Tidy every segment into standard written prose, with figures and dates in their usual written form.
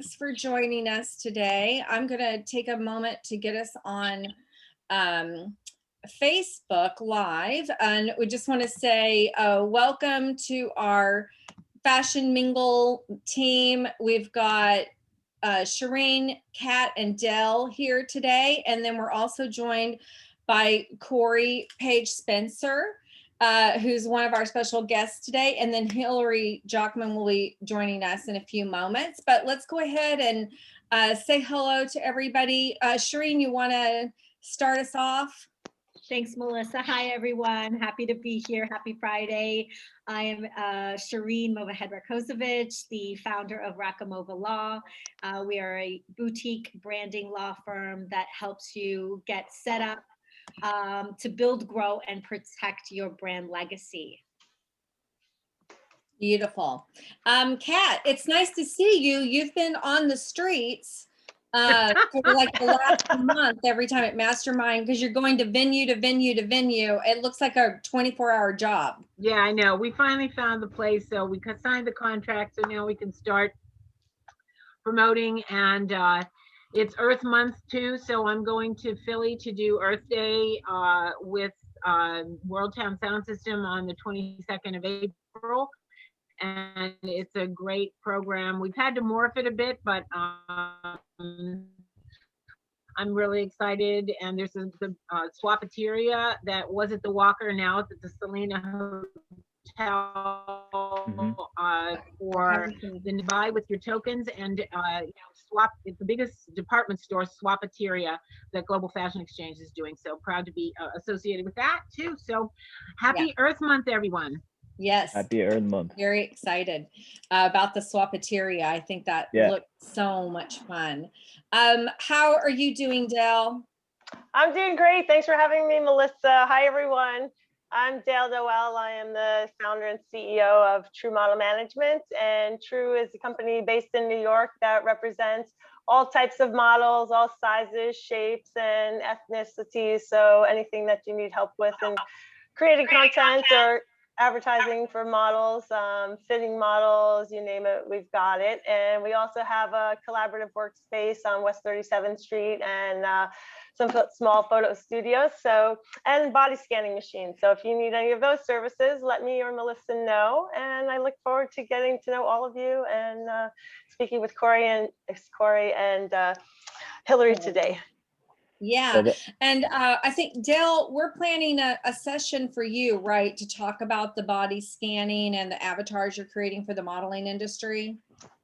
thanks for joining us today. I'm going to take a moment to get us on Facebook Live, and we just want to say welcome to our Fashion Mingle team. We've got Shireen, Kat, and Dell here today, and then we're also joined by Corey Page Spencer, who's one of our special guests today, and then Hilary Jochmans will be joining us in a few moments. But let's go ahead and say hello to everybody. Shireen, you want to start us off? Thanks, Melissa. Hi, everyone. Happy to be here. Happy Friday. I am Shireen Movahed-Rakocevic, the founder of Rakamova Law. We are a boutique branding law firm that helps you get set up to build, grow, and protect your brand legacy. Beautiful. Kat, it's nice to see you. You've been on the streets for like the last month, every time at Mastermind, because you're going to venue to venue to venue. It looks like a 24-hour job. Yeah, I know. We finally found the place, so we signed the contract, so now we can start promoting. And it's Earth Month too, so I'm going to Philly to do Earth Day with World Town Sound System on the 22nd of April. And it's a great program. We've had to morph it a bit, but I'm really excited. And there's the Swapateria that was at the Walker, now it's at the Selena Hotel for the buy with your tokens. And Swap, it's the biggest department store, Swapateria, that Global Fashion Exchange is doing. So proud to be associated with that too. So happy Earth Month, everyone. Yes. Happy Earth Month. Very excited about the Swapateria. I think that looked so much fun. How are you doing, Dell? I'm doing great. Thanks for having me, Melissa. Hi, everyone. I'm Dewell. I am the founder and CEO of True Model Management. And True is a company based in New York that represents all types of models, all sizes, shapes, and ethnicities. So anything that you need help with in creating content or advertising for models, fitting models, you name it, we've got it. And we also have a collaborative workspace on West 37th Street and some small photo studios, and body scanning machines. So if you need any of those services, let me or Melissa know. And I look forward to getting to know all of you and speaking with Corey and Hilary today. Yeah, and I think, Dell, we're planning a session for you, right, to talk about the body scanning and the avatars you're creating for the modeling industry.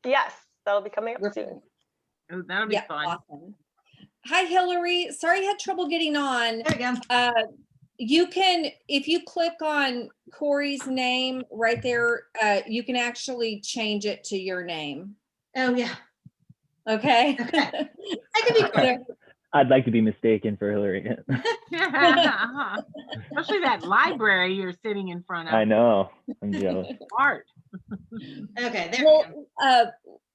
Yes, that'll be coming up soon. Oh, that'll be fun. Awesome. Hi, Hilary. Sorry you had trouble getting on. There we go. You can, if you click on Corey's name right there, you can actually change it to your name. Oh, yeah. Okay. Okay. I can be clear. I'd like to be mistaken for Hilary. Especially that library you're sitting in front of. I know. I'm jealous. Art. Okay, there we go.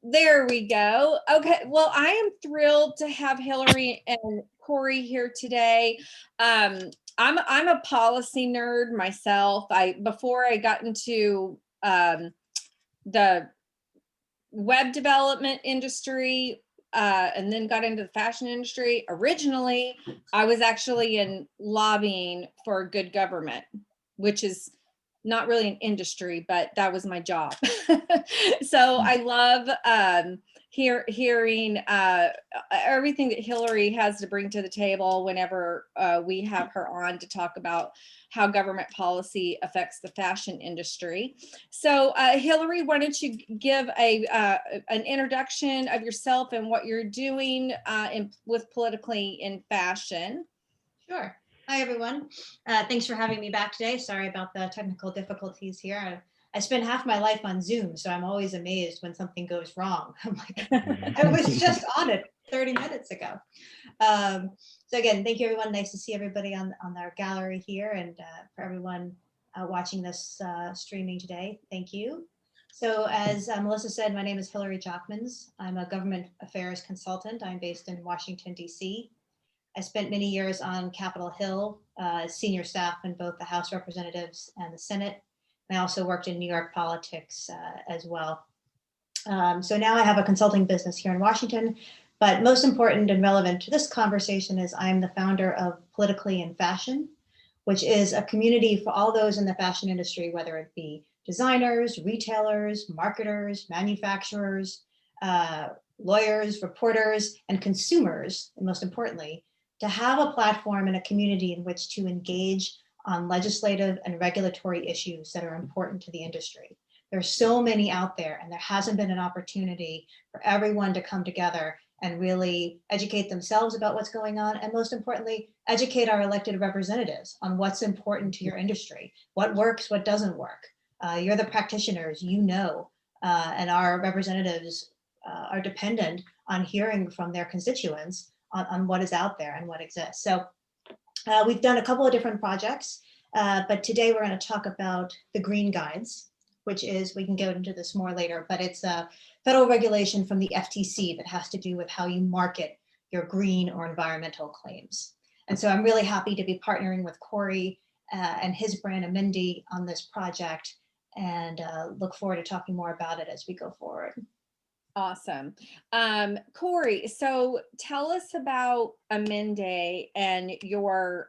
There we go. Okay, well, I am thrilled to have Hilary and Corey here today. I'm a policy nerd myself. Before I got into the web development industry, and then got into the fashion industry. Originally, I was actually in lobbying for good government, which is not really an industry, but that was my job. So I love hearing everything that Hilary has to bring to the table whenever we have her on to talk about how government policy affects the fashion industry. So Hilary, why don't you give an introduction of yourself and what you're doing with Politically in Fashion? Sure. Hi, everyone. Thanks for having me back today. Sorry about the technical difficulties here. I spend half my life on Zoom, so I'm always amazed when something goes wrong. I'm like, I was just on it 30 minutes ago. So again, thank you, everyone. Nice to see everybody on our gallery here, and for everyone watching this streaming today, thank you. So as Melissa said, my name is Hilary Jochmans. I'm a government affairs consultant. I'm based in Washington, D.C. I spent many years on Capitol Hill, senior staff in both the House of Representatives and the Senate. And I also worked in New York politics as well. So now I have a consulting business here in Washington, but most important and relevant to this conversation is I'm the founder of PoliticallyInFashion, which is a community for all those in the fashion industry, whether it be designers, retailers, marketers, manufacturers, lawyers, reporters, and consumers, and most importantly, to have a platform and a community in which to engage on legislative and regulatory issues that are important to the industry. There's so many out there, and there hasn't been an opportunity for everyone to come together and really educate themselves about what's going on, and most importantly, educate our elected representatives on what's important to your industry, what works, what doesn't work. You're the practitioners, you know, and our representatives are dependent on hearing from their constituents on what is out there and what exists. So we've done a couple of different projects, but today we're going to talk about the green guides, which is, we can go into this more later, but it's a federal regulation from the FTC that has to do with how you market your green or environmental claims. And so I'm really happy to be partnering with Corey and his brand AMENDI on this project, and look forward to talking more about it as we go forward. Awesome. Corey, so tell us about AMENDI and your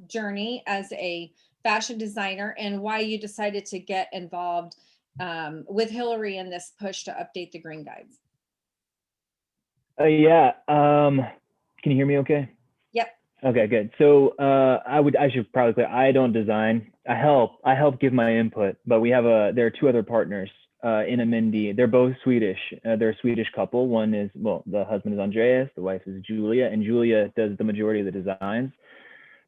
journey as a fashion designer and why you decided to get involved with Hilary in this push to update the green guides. Yeah. Can you hear me okay? Yep. Okay, good. So I should probably say I don't design. I help give my input, but there are two other partners in AMENDI. They're both Swedish. They're a Swedish couple. One is, well, the husband is Andreas, the wife is Julia, and Julia does the majority of the designs.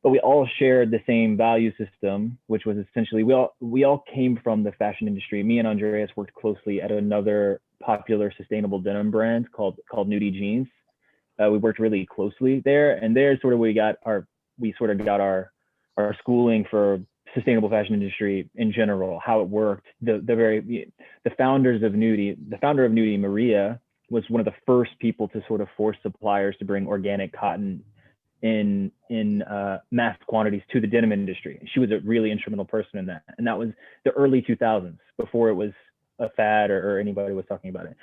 But we all shared the same value system, which was essentially, we all came from the fashion industry. Me and Andreas worked closely at another popular sustainable denim brand called Nudie Jeans. We worked really closely there, and there's sort of where we sort of got our schooling for sustainable fashion industry in general, how it worked. The founder of Nudie, Maria, was one of the first people to sort of force suppliers to bring organic cotton in mass quantities to the denim industry. She was a really instrumental person in that, and that was the early 2000s, before it was a fad or anybody was talking about it.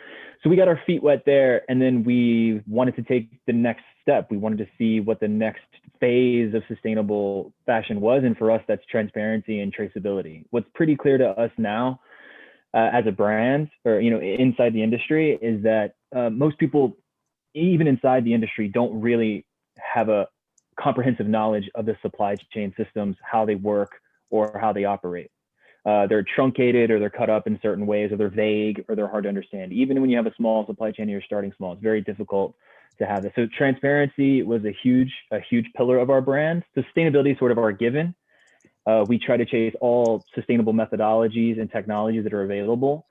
So we got our feet wet there, and then we wanted to take the next step. We wanted to see what the next phase of sustainable fashion was, and for us, that's transparency and traceability. What's pretty clear to us now, as a brand, or inside the industry, is that most people, even inside the industry, don't really have a comprehensive knowledge of the supply chain systems, how they work or how they operate. They're truncated, or they're cut up in certain ways, or they're vague, or they're hard to understand. Even when you have a small supply chain and you're starting small, it's very difficult to have this. So transparency was a huge pillar of our brand. Sustainability is sort of our given. We try to chase all sustainable methodologies and technologies that are available,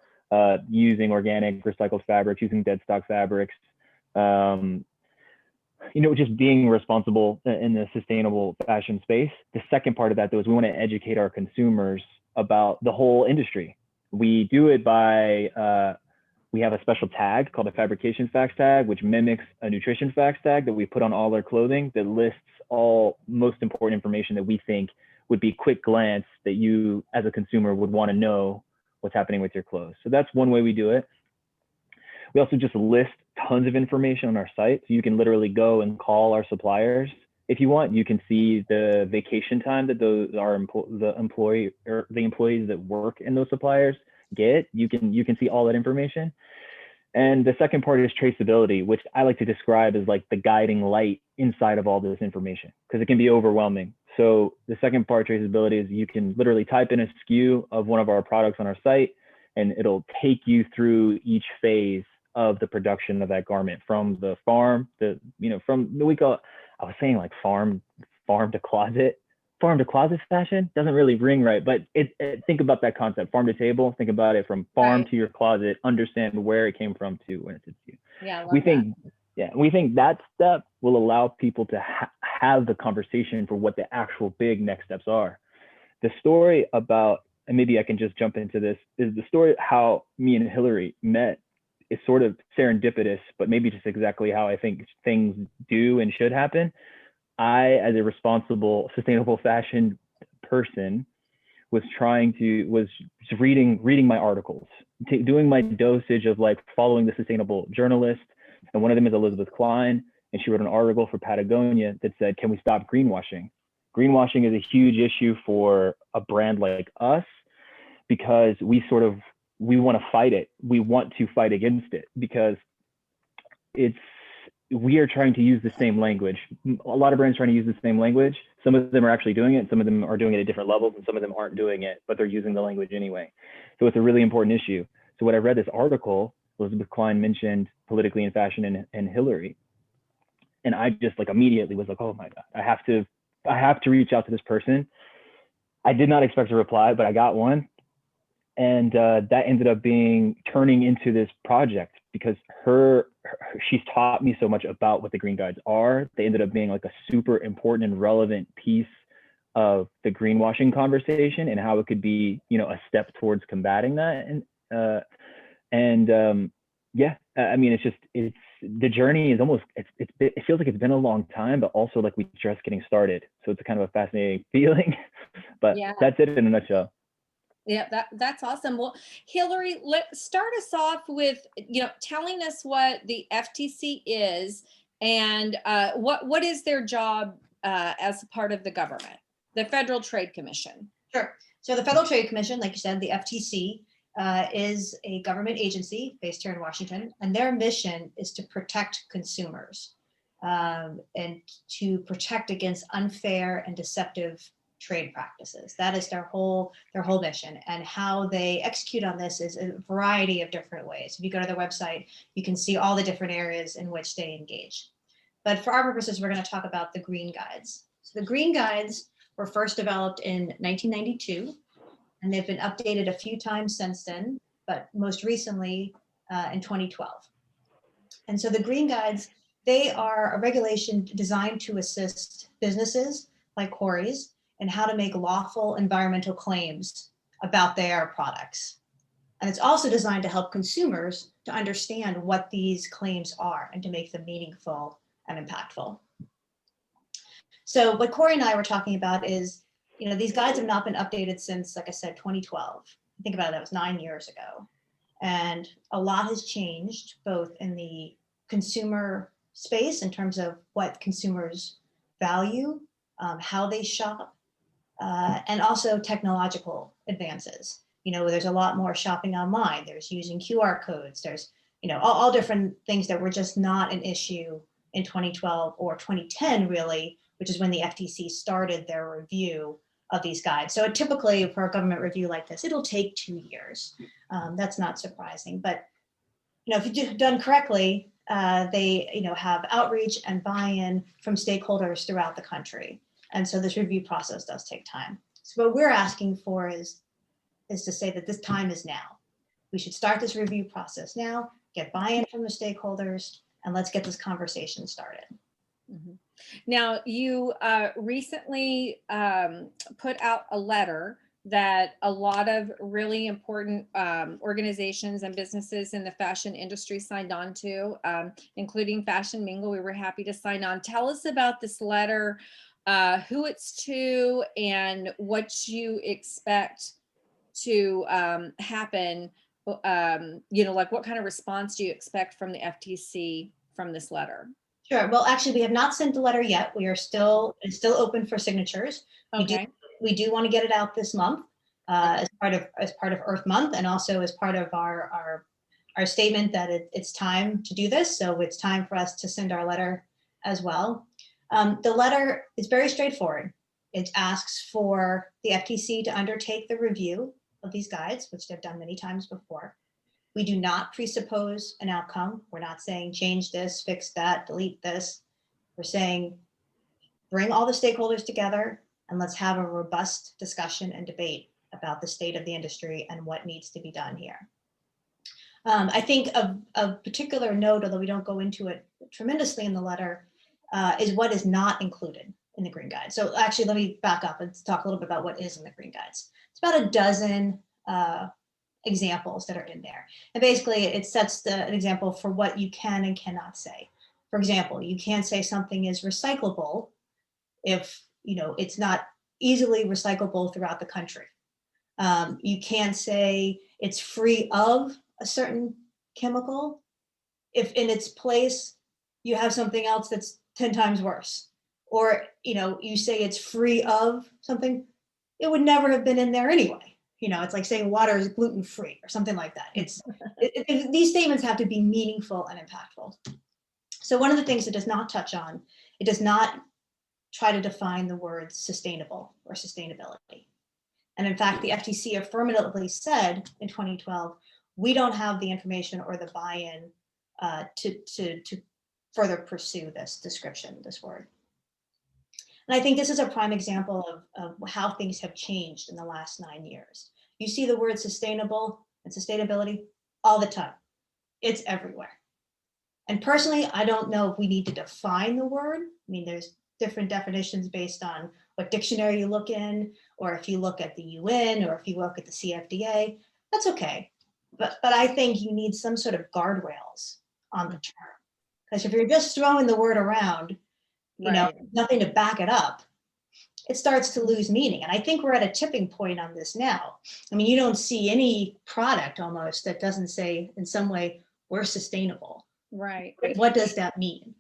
using organic recycled fabrics, using dead stock fabrics, just being responsible in the sustainable fashion space. The second part of that, though, is we want to educate our consumers about the whole industry. We do it by, we have a special tag called a fabrication facts tag, which mimics a nutrition facts tag that we put on all our clothing, that lists all most important information that we think would be quick glance that you as a consumer would want to know what's happening with your clothes. So that's one way we do it. We also just list tons of information on our site. So you can literally go and call our suppliers if you want. You can see the vacation time that the employees that work in those suppliers get. You can see all that information. And the second part is traceability, which I like to describe as like the guiding light inside of all this information, because it can be overwhelming. So the second part, traceability, is you can literally type in a SKU of one of our products on our site, and it'll take you through each phase of the production of that garment, from the farm to, I was saying like farm to closet. Farm to closet fashion doesn't really ring right, but think about that concept, farm to table. Think about it from farm to your closet, understand where it came from to when it hits you. Yeah, we think that step will allow people to have the conversation for what the actual big next steps are. The story about, and maybe I can just jump into this, is the story how me and Hilary met is sort of serendipitous, but maybe just exactly how I think things do and should happen. I, as a responsible, sustainable fashion person, was just reading my articles, doing my dosage of like following the sustainable journalist. And one of them is Elizabeth Klein, and she wrote an article for Patagonia that said, can we stop greenwashing? Greenwashing is a huge issue for a brand like us because we want to fight it. We want to fight against it because we are trying to use the same language. A lot of brands trying to use the same language. Some of them are actually doing it. Some of them are doing it at different levels, and some of them aren't doing it, but they're using the language anyway. So it's a really important issue. So when I read this article, Elizabeth Klein mentioned Politically in Fashion and Hilary. And I just like immediately was like, oh my God, I have to reach out to this person. I did not expect a reply, but I got one. And that ended up turning into this project because she's taught me so much about what the green guides are. They ended up being like a super important and relevant piece of the greenwashing conversation and how it could be, a step towards combating that. Yeah, I mean, the journey is it feels like it's been a long time, but also like we're just getting started. So it's kind of a fascinating feeling, but yeah. That's it in a nutshell. Yeah, that's awesome. Well, Hilary, let's start us off with, telling us what the FTC is and what is their job as a part of the government, the Federal Trade Commission. Sure. So the Federal Trade Commission, like you said, the FTC is a government agency based here in Washington, and their mission is to protect consumers and to protect against unfair and deceptive trade practices. That is their whole mission, and how they execute on this is a variety of different ways. If you go to their website, you can see all the different areas in which they engage. But for our purposes, we're going to talk about the Green Guides. So the Green Guides were first developed in 1992, and they've been updated a few times since then, but most recently in 2012. And so the Green Guides, they are a regulation designed to assist businesses like Corey's and how to make lawful environmental claims about their products. And it's also designed to help consumers to understand what these claims are and to make them meaningful and impactful. So what Corey and I were talking about is, these guides have not been updated since, like I said, 2012. Think about it, that was 9 years ago. And a lot has changed, both in the consumer space in terms of what consumers value, how they shop, and also technological advances. There's a lot more shopping online. There's using QR codes. There's, all different things that were just not an issue in 2012 or 2010, really, which is when the FTC started their review of these guides. So typically for a government review like this, it'll take 2 years. That's not surprising, but if you done correctly, they have outreach and buy-in from stakeholders throughout the country. And so this review process does take time. So what we're asking for is to say that this time is now. We should start this review process now, get buy-in from the stakeholders, and let's get this conversation started. Mm-hmm. Now, you recently put out a letter that a lot of really important organizations and businesses in the fashion industry signed on to, including Fashion Mingle. We were happy to sign on. Tell us about this letter, who it's to, and what you expect to happen. Like what kind of response do you expect from the FTC from this letter? Sure. Well, actually, we have not sent the letter yet. It's still open for signatures. Okay. We do want to get it out this month as part of Earth Month, and also as part of our statement that it's time to do this. So it's time for us to send our letter as well. The letter is very straightforward. It asks for the FTC to undertake the review of these guides, which they've done many times before. We do not presuppose an outcome. We're not saying change this, fix that, delete this. We're saying bring all the stakeholders together and let's have a robust discussion and debate about the state of the industry and what needs to be done here. I think of particular note, although we don't go into it tremendously in the letter, is what is not included in the Green Guide. So actually, let me back up and talk a little bit about what is in the Green Guides. It's about a dozen examples that are in there. And basically it sets an example for what you can and cannot say. For example, you can't say something is recyclable if it's not easily recyclable throughout the country. You can't say it's free of a certain chemical if in its place you have something else that's 10 times worse. Or, you say it's free of something, it would never have been in there anyway. It's like saying water is gluten-free or something like that. These statements have to be meaningful and impactful. So one of the things it does not touch on, it does not try to define the words sustainable or sustainability. And in fact, the FTC affirmatively said in 2012, we don't have the information or the buy-in to further pursue this description, this word. And I think this is a prime example of how things have changed in the last 9 years. You see the word sustainable and sustainability all the time. It's everywhere. And personally, I don't know if we need to define the word. I mean, there's different definitions based on what dictionary you look in, or if you look at the UN, or if you look at the CFDA, that's okay. But I think you need some sort of guardrails on the term. Because if you're just throwing the word around, nothing to back it up, it starts to lose meaning. And I think we're at a tipping point on this now. I mean, you don't see any product almost that doesn't say in some way, we're sustainable. Right. What does that mean?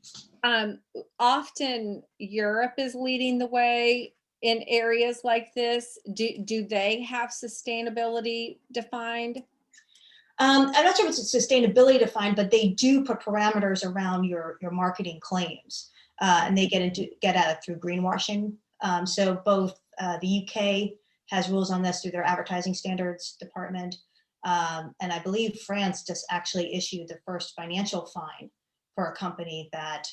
Often Europe is leading the way in areas like this. Do they have sustainability defined? I'm not sure if it's sustainability defined, but they do put parameters around your marketing claims, and they get at it through greenwashing. So both the UK has rules on this through their advertising standards department, and I believe France just actually issued the first financial fine for a company that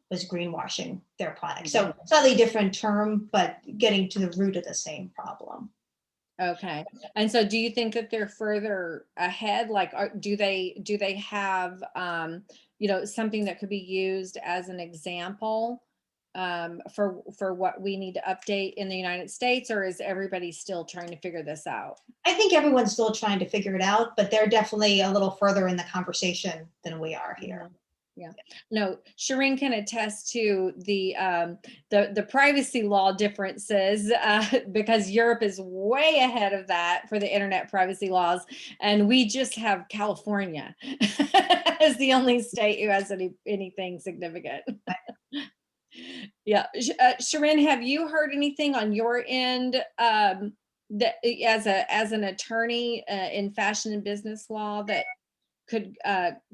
was greenwashing their product. So slightly different term, but getting to the root of the same problem. Okay. And so do you think that they're further ahead? Like, do they have, something that could be used as an example for what we need to update in the United States, or is everybody still trying to figure this out? I think everyone's still trying to figure it out, but they're definitely a little further in the conversation than we are here. Yeah. No, Shireen can attest to the privacy law differences because Europe is way ahead of that for the internet privacy laws, and we just have California as the only state who has anything significant. Yeah, Shireen, have you heard anything on your end that as an attorney in fashion and business law that could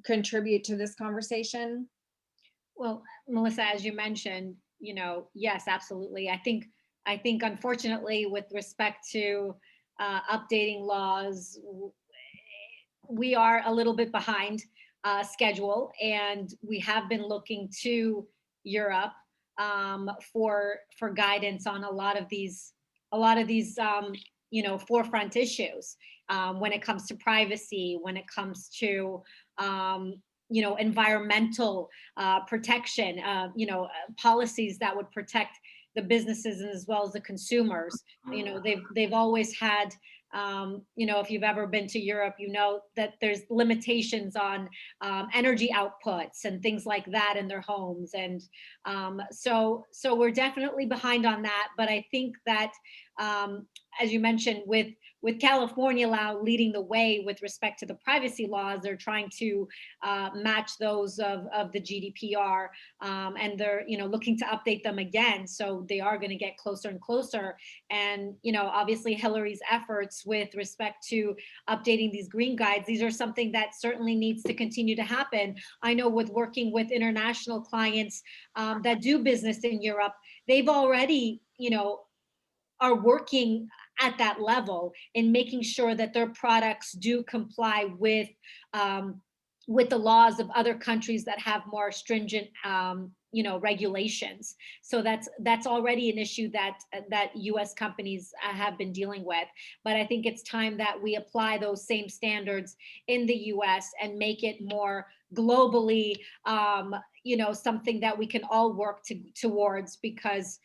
contribute to this conversation? Well, Melissa, as you mentioned, yes, absolutely. I think unfortunately, with respect to updating laws, we are a little bit behind schedule, and we have been looking to Europe for guidance on a lot of these forefront issues when it comes to privacy, when it comes to environmental protection, policies that would protect the businesses as well as the consumers. They've always had, if you've ever been to Europe, that there's limitations on energy outputs and things like that in their homes. And so we're definitely behind on that. But I think that, as you mentioned, with California now leading the way with respect to the privacy laws, they're trying to match those of the GDPR, and they're looking to update them again. So they are going to get closer and closer. And obviously Hilary's efforts with respect to updating these green guides, these are something that certainly needs to continue to happen. I know with working with international clients that do business in Europe, they've already are working at that level in making sure that their products do comply with the laws of other countries that have more stringent regulations. So that's already an issue that US companies have been dealing with. But I think it's time that we apply those same standards in the US and make it more globally something that we can all work towards, because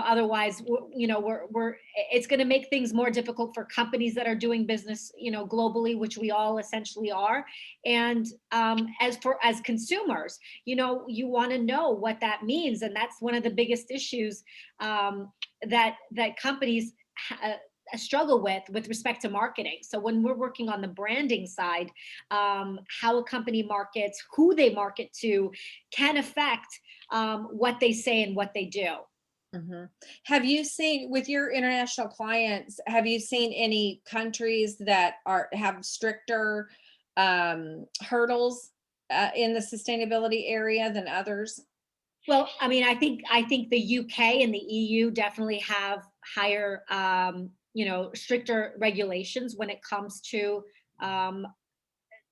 otherwise it's going to make things more difficult for companies that are doing business globally, which we all essentially are. And as consumers, you want to know what that means, and that's one of the biggest issues that companies struggle with respect to marketing. So when we're working on the branding side, how a company markets, who they market to, can affect what they say and what they do. Mm-hmm. Have you seen, with your international clients, have you seen any countries that have stricter hurdles in the sustainability area than others? Well, I mean, I think the UK and the EU definitely have higher, stricter regulations when it comes to,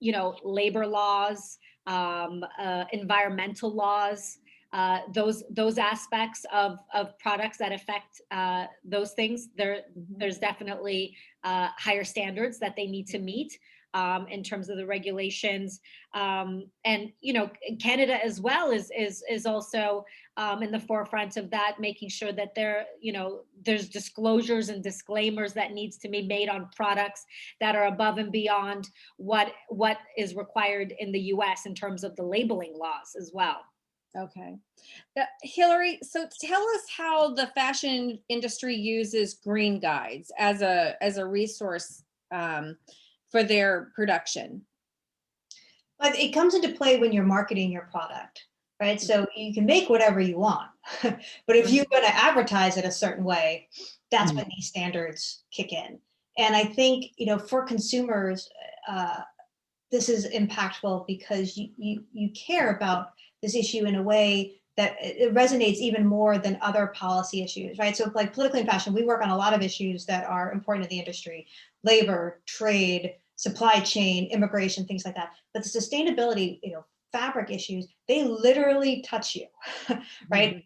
labor laws, environmental laws, those aspects of products that affect those things. There's definitely higher standards that they need to meet in terms of the regulations. And Canada as well is also in the forefront of that, making sure that there's disclosures and disclaimers that needs to be made on products that are above and beyond what is required in the US in terms of the labeling laws as well. Okay. Hilary, so tell us how the fashion industry uses green guides as a resource for their production. But it comes into play when you're marketing your product, right? So you can make whatever you want, but if you're going to advertise it a certain way, that's when these standards kick in. And I think, for consumers, this is impactful because you care about this issue in a way that it resonates even more than other policy issues, right? So like Politically in Fashion, we work on a lot of issues that are important to the industry: labor, trade, supply chain, immigration, things like that. But the sustainability, fabric issues, they literally touch you, right?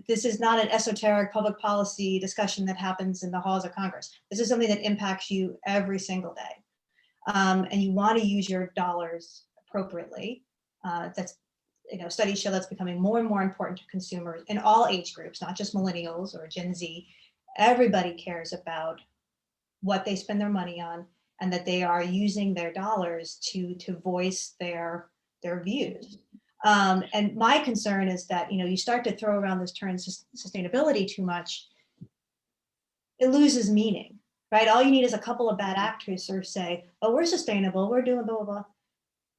This is not an esoteric public policy discussion that happens in the halls of Congress. This is something that impacts you every single day. And you want to use your dollars appropriately. Studies show that's becoming more and more important to consumers in all age groups, not just millennials or Gen Z. Everybody cares about what they spend their money on, and that they are using their dollars to voice their views. And my concern is that, you start to throw around this term sustainability too much, it loses meaning, right? All you need is a couple of bad actors who say, oh, we're sustainable, we're doing blah, blah, blah.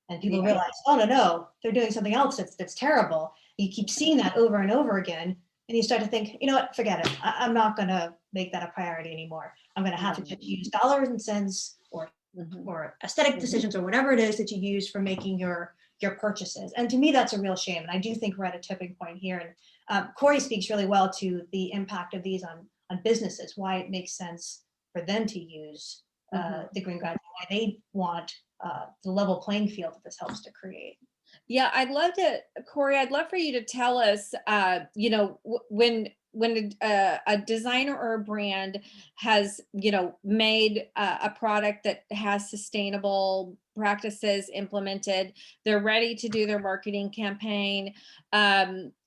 And people realize, oh, no, they're doing something else that's terrible. You keep seeing that over and over again. And you start to think, you know what, forget it. I'm not going to make that a priority anymore. I'm going to have to use dollars and cents or aesthetic decisions or whatever it is that you use for making your purchases. And to me, that's a real shame. And I do think we're at a tipping point here. And Corey speaks really well to the impact of these on businesses, why it makes sense for them to use the green guides, why they want the level playing field that this helps to create. Yeah, Corey, I'd love for you to tell us, when a designer or a brand has, made a product that has sustainable practices implemented, they're ready to do their marketing campaign.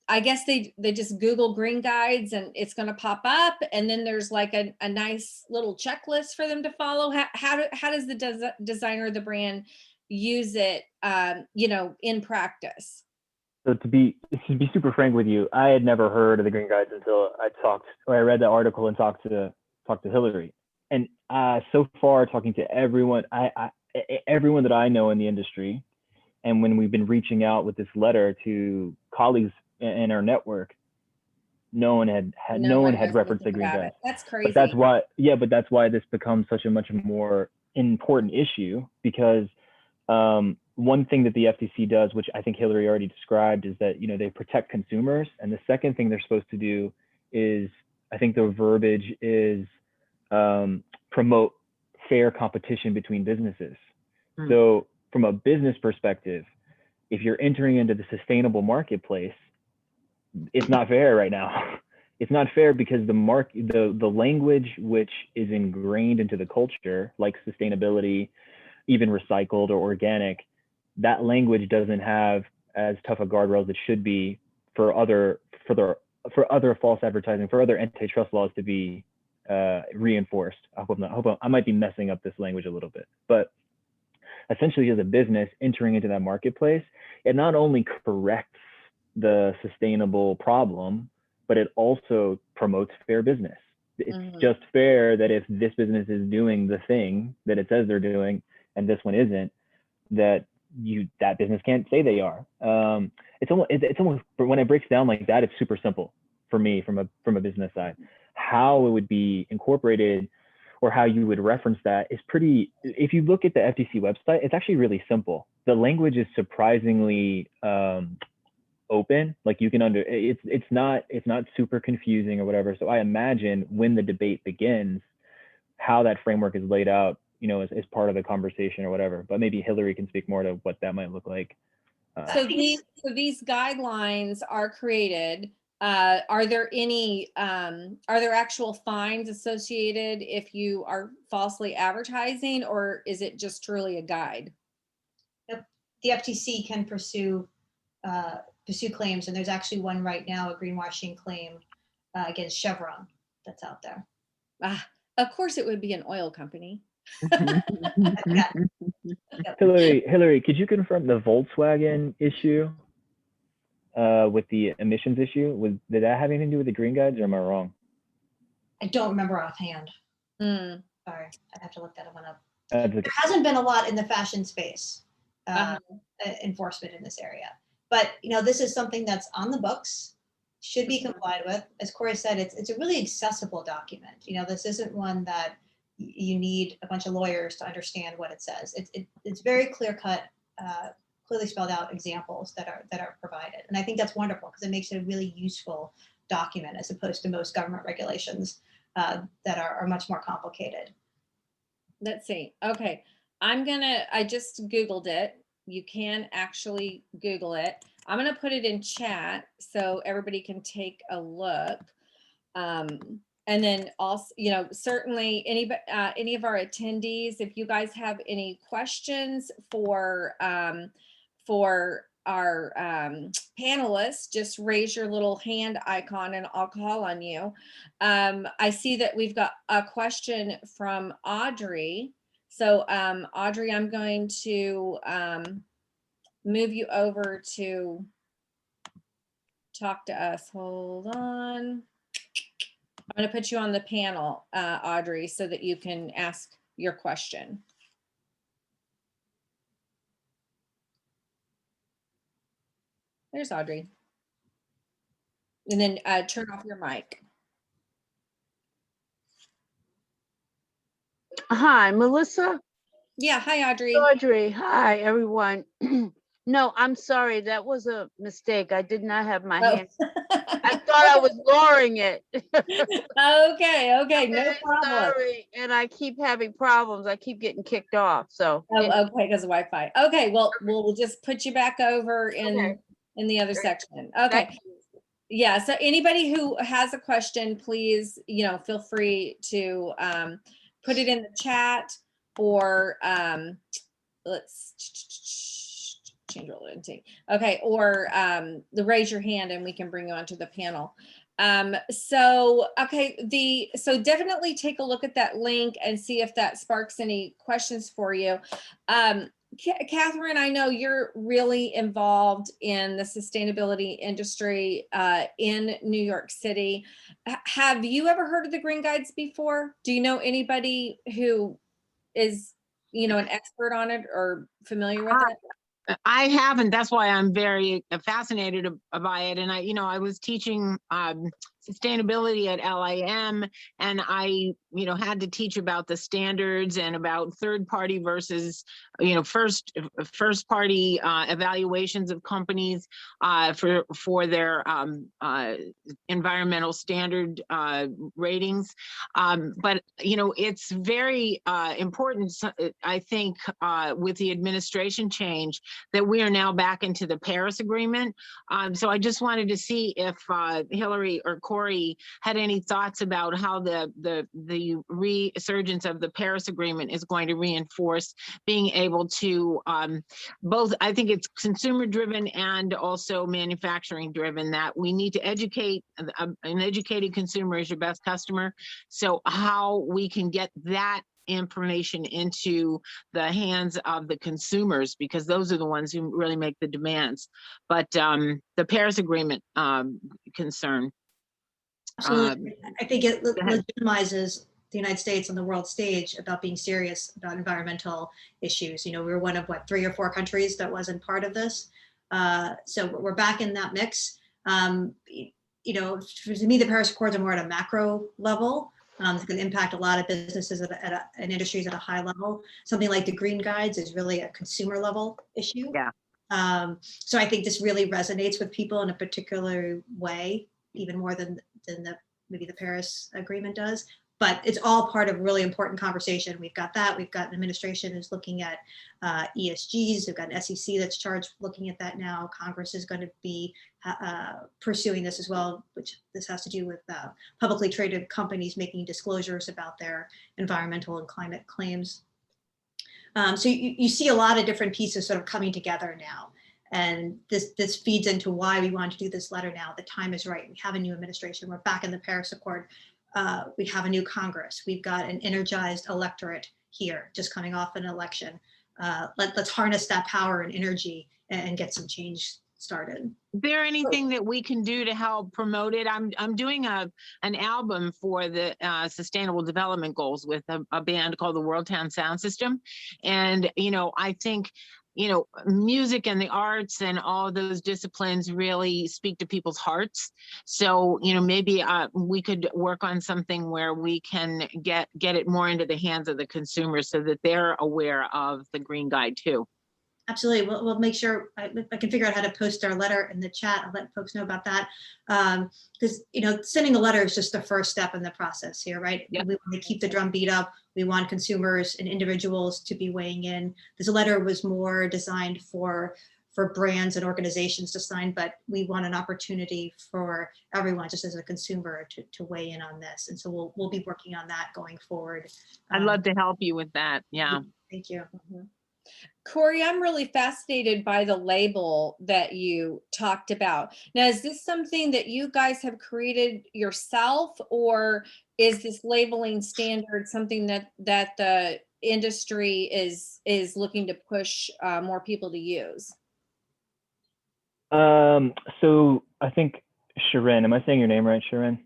I guess they just Google green guides and it's going to pop up, and then there's like a nice little checklist for them to follow. How does the designer, the brand, use it, in practice? So to be super frank with you, I had never heard of the green guides until I read the article and talked to Hilary. And so far, talking to everyone, everyone that I know in the industry, and when we've been reaching out with this letter to colleagues in our network, no one had referenced the green guides. That's crazy. But that's why this becomes such a much more important issue, because one thing that the FTC does, which I think Hilary already described, is that they protect consumers, and the second thing they're supposed to do is, I think the verbiage is, promote fair competition between businesses. So from a business perspective, if you're entering into the sustainable marketplace, it's not fair right now. It's not fair because the language which is ingrained into the culture, like sustainability, even recycled or organic, that language doesn't have as tough a guardrail as it should be for other false advertising, for other antitrust laws to be reinforced. I might be messing up this language a little bit, but essentially, as a business entering into that marketplace, it not only corrects the sustainable problem, but it also promotes fair business. Mhm. just fair that if this business is doing the thing that it says they're doing and this one isn't, that business can't say they are. It's almost when it breaks down like that, it's super simple for me from a business side. How it would be incorporated or how you would reference that is pretty. If you look at the FTC website, it's actually really simple. The language is surprisingly open. Like you can it's not super confusing or whatever. So I imagine when the debate begins, how that framework is laid out, you know, as part of the conversation or whatever. But maybe Hilary can speak more to what that might look like. So these guidelines are created. Are there actual fines associated if you are falsely advertising, or is it just truly a guide? The FTC can pursue claims, and there's actually one right now, a greenwashing claim against Chevron that's out there. Of course, it would be an oil company. Yeah. Hilary, could you confirm the Volkswagen issue with the emissions issue? Did that have anything to do with the green guides, or am I wrong? I don't remember offhand. Mm. Sorry, I'd have to look that one up. Okay. There hasn't been a lot in the fashion space enforcement in this area, but you know, this is something that's on the books, should be complied with. As Corey said, it's a really accessible document. You know, this isn't one that you need a bunch of lawyers to understand what it says. It's very clear cut, clearly spelled out examples that are provided, and I think that's wonderful because it makes it a really useful document as opposed to most government regulations that are much more complicated. Let's see. Okay, I just Googled it. You can actually Google it. I'm gonna put it in chat so everybody can take a look. And then also, you know, certainly any of our attendees, if you guys have any questions for our panelists, just raise your little hand icon and I'll call on you. I see that we've got a question from Audrey. So Audrey, I'm going to move you over to talk to us. Hold on. I'm going to put you on the panel, Audrey, so that you can ask your question. There's Audrey. And then turn off your mic. Hi, Melissa. Yeah, hi, Audrey. Audrey, hi, everyone. No, I'm sorry. That was a mistake. I did not have my hand. I thought I was lowering it. Okay, no problem. Sorry, and I keep having problems. I keep getting kicked off. So. Oh, okay, because of Wi-Fi. Okay, well, we'll just put you back over in the other section. Okay. Yeah. So anybody who has a question, please, you know, feel free to put it in the chat, or let's change our intake. Okay, or raise your hand and we can bring you onto the panel. So definitely take a look at that link and see if that sparks any questions for you. Catherine, I know you're really involved in the sustainability industry in New York City. Have you ever heard of the Green Guides before? Do you know anybody who is, you know, an expert on it or familiar with it? I haven't. That's why I'm very fascinated by it. And I was teaching sustainability at LIM, and I, had to teach about the standards and about third party versus, first party evaluations of companies for their environmental standard ratings. But, it's very important, I think, with the administration change, that we are now back into the Paris Agreement. So I just wanted to see if Hilary or Corey had any thoughts about how the resurgence of the Paris Agreement is going to reinforce being able to both, I think it's consumer driven and also manufacturing driven, that we need to educate. An educated consumer is your best customer. So how we can get that information into the hands of the consumers, because those are the ones who really make the demands. But the Paris Agreement concern. Absolutely. I think it go ahead. legitimizes the United States on the world stage about being serious about environmental issues. You know, we were one of 3 or 4 countries that wasn't part of this. So we're back in that mix. You know, to me, the Paris Accords are more at a macro level. It's going to impact a lot of businesses and industries at a high level. Something like the Green Guides is really a consumer level issue. Yeah. So I think this really resonates with people in a particular way, even more than maybe the Paris Agreement does. But it's all part of a really important conversation. We've got that. We've got an administration who's looking at ESGs. We've got an SEC that's charged looking at that now. Congress is going to be pursuing this as well, which this has to do with publicly traded companies making disclosures about their environmental and climate claims. So you see a lot of different pieces sort of coming together now. And this feeds into why we want to do this letter now. The time is right. We have a new administration. We're back in the Paris Accord. We have a new Congress. We've got an energized electorate here, just coming off an election. Let's harness that power and energy and get some change started. Is there anything that we can do to help promote it? I'm doing an album for the Sustainable Development Goals with a band called the Worldtown Sound System. And, you know, I think, you know, music and the arts and all those disciplines really speak to people's hearts. So, you know, maybe we could work on something where we can get it more into the hands of the consumers so that they're aware of the Green Guide too. Absolutely. We'll make sure I can figure out how to post our letter in the chat. I'll let folks know about that. Because, you know, sending a letter is just the first step in the process here, right? Yep. We want to keep the drum beat up. We want consumers and individuals to be weighing in. This letter was more designed for brands and organizations to sign, but we want an opportunity for everyone, just as a consumer, to weigh in on this. And so we'll be working on that going forward. I'd love to help you with that. Yeah. Thank you. Mm-hmm. Corey, I'm really fascinated by the label that you talked about. Now, is this something that you guys have created yourself, or is this labeling standard something that the industry is looking to push more people to use? So I think Shireen, am I saying your name right, Shireen?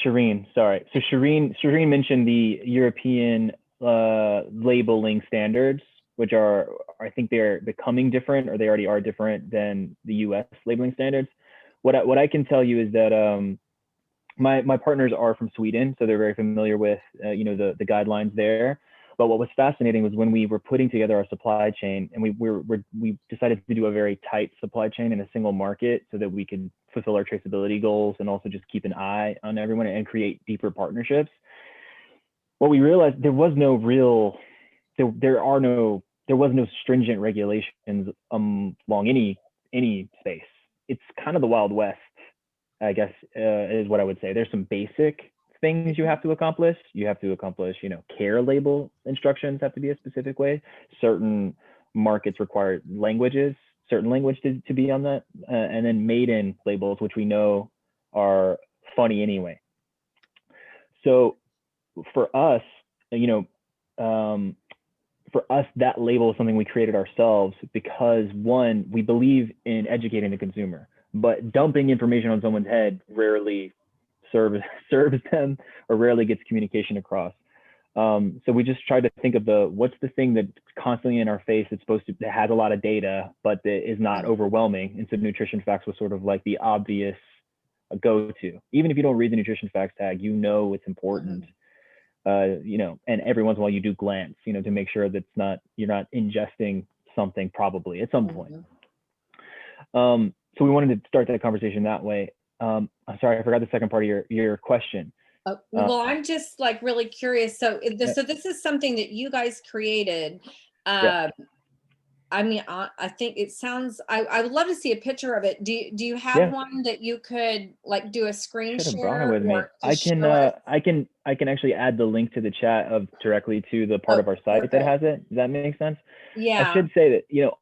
Shireen, sorry. So Shireen mentioned the European labeling standards, which are, I think they're becoming different, or they already are different than the US labeling standards. What I can tell you is that my partners are from Sweden, so they're very familiar with you know, the guidelines there. But what was fascinating was when we were putting together our supply chain, and we decided to do a very tight supply chain in a single market so that we could fulfill our traceability goals and also just keep an eye on everyone and create deeper partnerships. What we realized, there was no real, there was no stringent regulations along any space. It's kind of the Wild West, I guess, is what I would say. There's some basic things you have to accomplish. You have to accomplish, you know, care label instructions have to be a specific way. Certain markets require certain language to be on that, and then made in labels, which we know are funny anyway. So for us, you know, for us, that label is something we created ourselves because, one, we believe in educating the consumer, but dumping information on someone's head rarely serves them or rarely gets communication across. So we just tried to think of what's the thing that's constantly in our face that's that has a lot of data, but that is not overwhelming. And so nutrition facts was sort of like the obvious go-to. Even if you don't read the nutrition facts tag, you know it's important. You know, and every once in a while you do glance, you know, to make sure that you're not ingesting something probably at some point. So we wanted to start that conversation that way. I'm sorry, I forgot the second part of your question. Well, I'm just like really curious. So this is something that you guys created. Yeah. I mean, I think it sounds, I would love to see a picture of it. Do you have one that you could like do a screen share? Should have brought it with me. I can actually add the link to the chat directly to the part of our site that has it. Does that make sense? Yeah. I should say that, you know,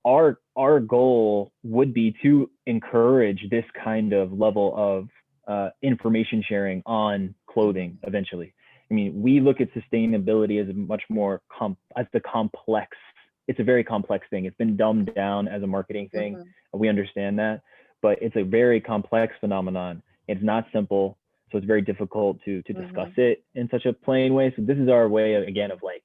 our goal would be to encourage this kind of level of information sharing on clothing eventually. I mean, we look at sustainability as a much more complex. It's a very complex thing. It's been dumbed down as a marketing thing. We understand that, but it's a very complex phenomenon. It's not simple. So it's very difficult to discuss it in such a plain way. So this is our way of, again, of like,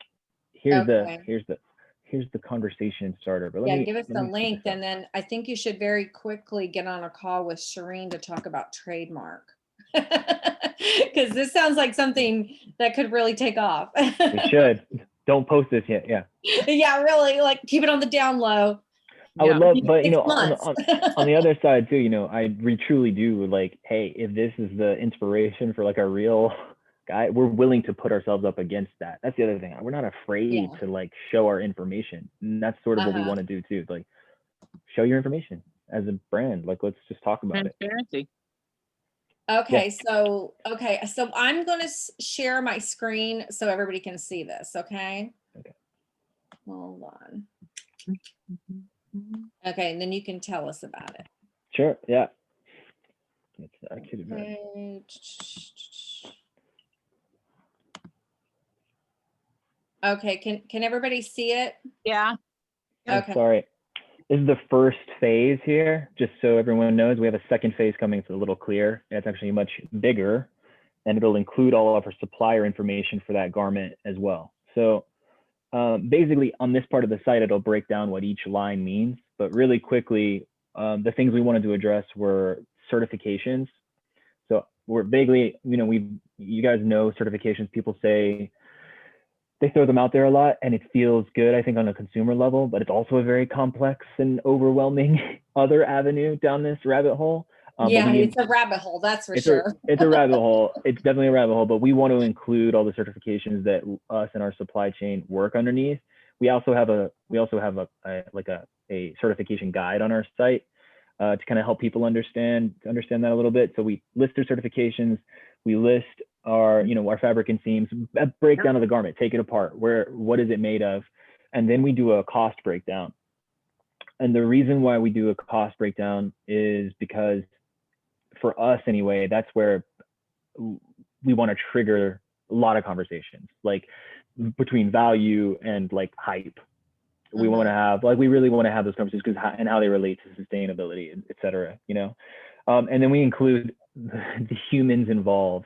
here's the conversation starter. But give us the link, and then I think you should very quickly get on a call with Shireen to talk about trademark. Because this sounds like something that could really take off. We should. Don't post this yet. Yeah. Yeah, really, like keep it on the down low. I would love, but you know, on the other side too, you know, we truly do like, hey, if this is the inspiration for like a real guy, we're willing to put ourselves up against that. That's the other thing. We're not afraid to like show our information. And that's sort of what we want to do too. Like, show your information as a brand. Like, let's just talk about it. Okay, so I'm going to share my screen so everybody can see this. Okay. Hold on. Okay, and then you can tell us about it. Sure. Yeah. Okay. Can everybody see it? Yeah. Okay. Sorry. This is the first phase here. Just so everyone knows, we have a second phase coming. It's a little clear. It's actually much bigger, and it'll include all of our supplier information for that garment as well. So basically on this part of the site, it'll break down what each line means, but really quickly, the things we wanted to address were certifications. So we're vaguely, you know, you guys know certifications, people say, they throw them out there a lot and it feels good, I think, on a consumer level, but it's also a very complex and overwhelming other avenue down this rabbit hole. It's a rabbit hole, that's for sure. It's a rabbit hole. It's definitely a rabbit hole, but we want to include all the certifications that us and our supply chain work underneath. We also have a certification guide on our site to kind of help people understand that a little bit. So we list their certifications. We list our fabric and seams, a breakdown of the garment, take it apart, what is it made of, and then we do a cost breakdown. And the reason why we do a cost breakdown is because, for us anyway, that's where we want to trigger a lot of conversations, like between value and like hype. We want to have, like, we really want to have those conversations and how they relate to sustainability, et cetera, you know? And then we include the humans involved,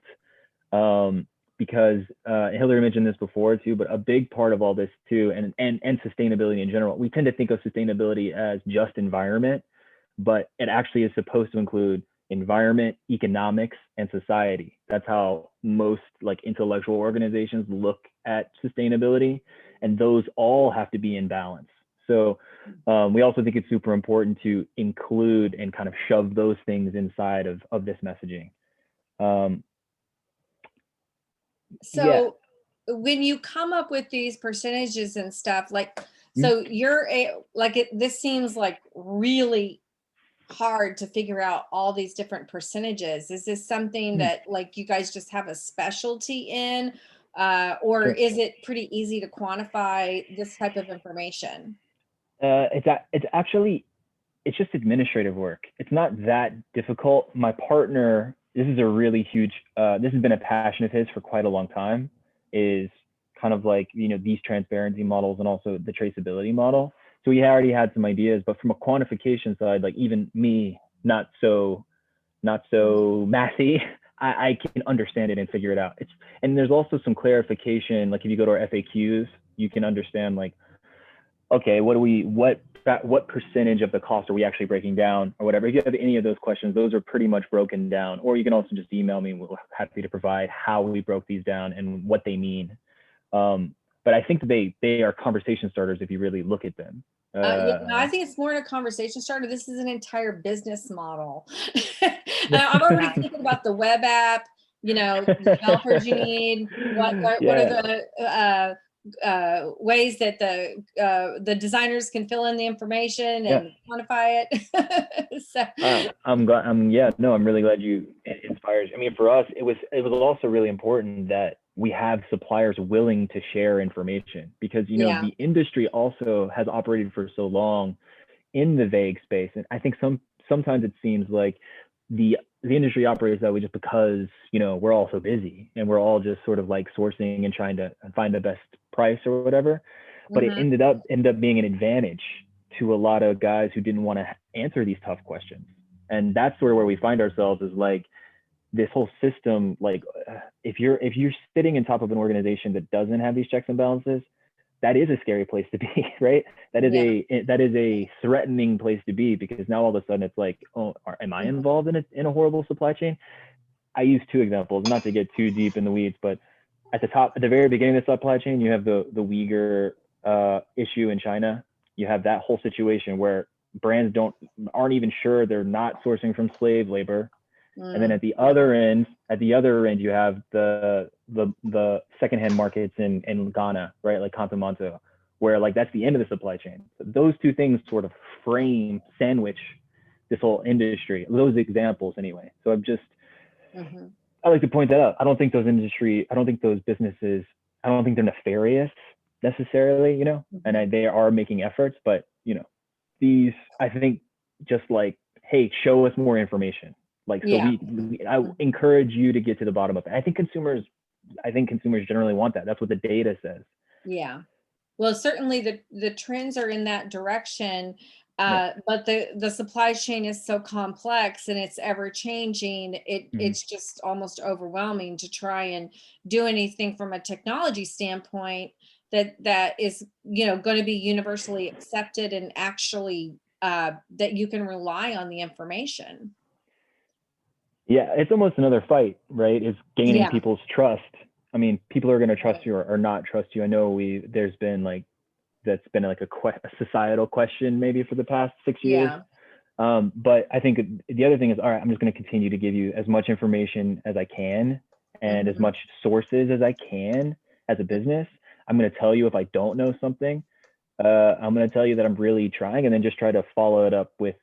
because Hilary mentioned this before too, but a big part of all this too, and sustainability in general, we tend to think of sustainability as just environment, but it actually is supposed to include environment, economics, and society. That's how most like intellectual organizations look at sustainability, and those all have to be in balance. So we also think it's super important to include and kind of shove those things inside of this messaging. So when you come up with these percentages and stuff, like, so this seems like really hard to figure out all these different percentages. Is this something that like you guys just have a specialty in, or is it pretty easy to quantify this type of information? It's just administrative work. It's not that difficult. My partner, this is a really huge, this has been a passion of his for quite a long time, is kind of like, you know, these transparency models and also the traceability model. So he already had some ideas, but from a quantification side, like even me, not so massy, I can understand it and figure it out. And there's also some clarification, like if you go to our FAQs, you can understand like, okay, what percentage of the cost are we actually breaking down or whatever. If you have any of those questions, those are pretty much broken down, or you can also just email me. We're happy to provide how we broke these down and what they mean. But I think they are conversation starters if you really look at them. I think it's more than a conversation starter. This is an entire business model. I'm already thinking about the web app, you know, developers you need, what are the ways that the designers can fill in the information and quantify it. So. I'm really glad you inspired. I mean, for us, it was also really important that we have suppliers willing to share information, because, you know, the industry also has operated for so long in the vague space. And I think sometimes it seems like the industry operates that way just because, you know, we're all so busy and we're all just sort of like sourcing and trying to find the best price or whatever. But it ended up being an advantage to a lot of guys who didn't want to answer these tough questions. And that's sort of where we find ourselves, is like, this whole system, like if you're sitting in top of an organization that doesn't have these checks and balances, that is a scary place to be, right? That is a threatening place to be, because now all of a sudden it's like, oh, am I involved in a horrible supply chain? I use two examples, not to get too deep in the weeds, but at the very beginning of the supply chain, you have the Uyghur issue in China. You have that whole situation where brands aren't even sure they're not sourcing from slave labor. And then at the other end, you have the secondhand markets in Ghana, right? Like Contamonto, where like that's the end of the supply chain. So those two things sort of sandwich this whole industry, those examples anyway. So I like to point that out. I don't think those businesses, I don't think they're nefarious necessarily, you know, and they are making efforts, but you know, these, I think just like, hey, show us more information. Like, so I encourage you to get to the bottom of it. I think consumers generally want that. That's what the data says. Yeah. Well, certainly the trends are in that direction, but the supply chain is so complex and it's ever changing. It's just almost overwhelming to try and do anything from a technology standpoint that is, you know, going to be universally accepted and actually that you can rely on the information. Yeah, it's almost another fight, right? It's gaining people's trust. I mean, people are going to trust you or not trust you. I know that's been like a societal question maybe for the past 6 years. But I think the other thing is, all right, I'm just going to continue to give you as much information as I can and as much sources as I can as a business. I'm going to tell you if I don't know something. I'm going to tell you that I'm really trying, and then just try to follow it up with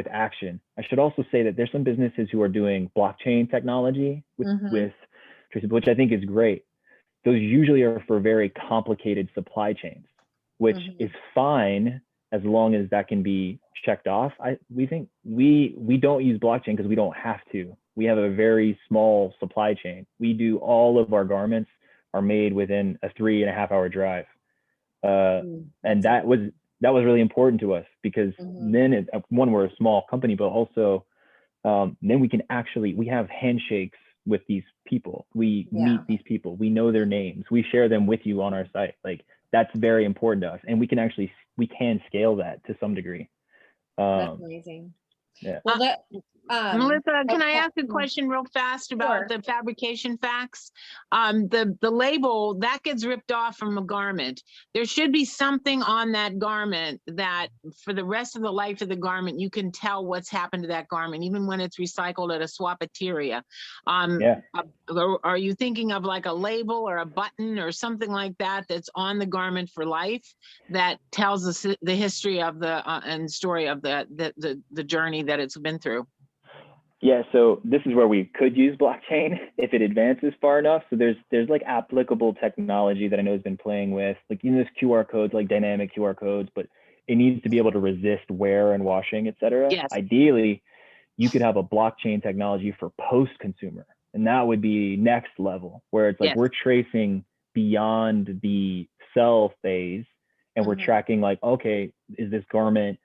action. I should also say that there's some businesses who are doing blockchain technology with traceable, which I think is great. Those usually are for very complicated supply chains, which is fine as long as that can be checked off. We think we don't use blockchain because we don't have to. We have a very small supply chain. We do all of our garments are made within a 3.5 hour drive. And that was really important to us, because then we're a small company, but also then we have handshakes with these people. We meet these people. We know their names. We share them with you on our site. Like, that's very important to us, and we can scale that to some degree. That's amazing. Yeah. Well, Melissa, can I ask a question real fast about the fabrication facts? The label that gets ripped off from a garment, there should be something on that garment that for the rest of the life of the garment, you can tell what's happened to that garment, even when it's recycled at a swapateria. Are you thinking of like a label or a button or something like that that's on the garment for life that tells us the history of and story of the journey that it's been through? Yeah, so this is where we could use blockchain if it advances far enough. So there's like applicable technology that I know has been playing with, like, you know, this QR codes, like dynamic QR codes, but it needs to be able to resist wear and washing, et cetera. Yes. Ideally, you could have a blockchain technology for post-consumer, and that would be next level, where it's like we're tracing beyond the sell phase, and we're tracking like, okay, is this garment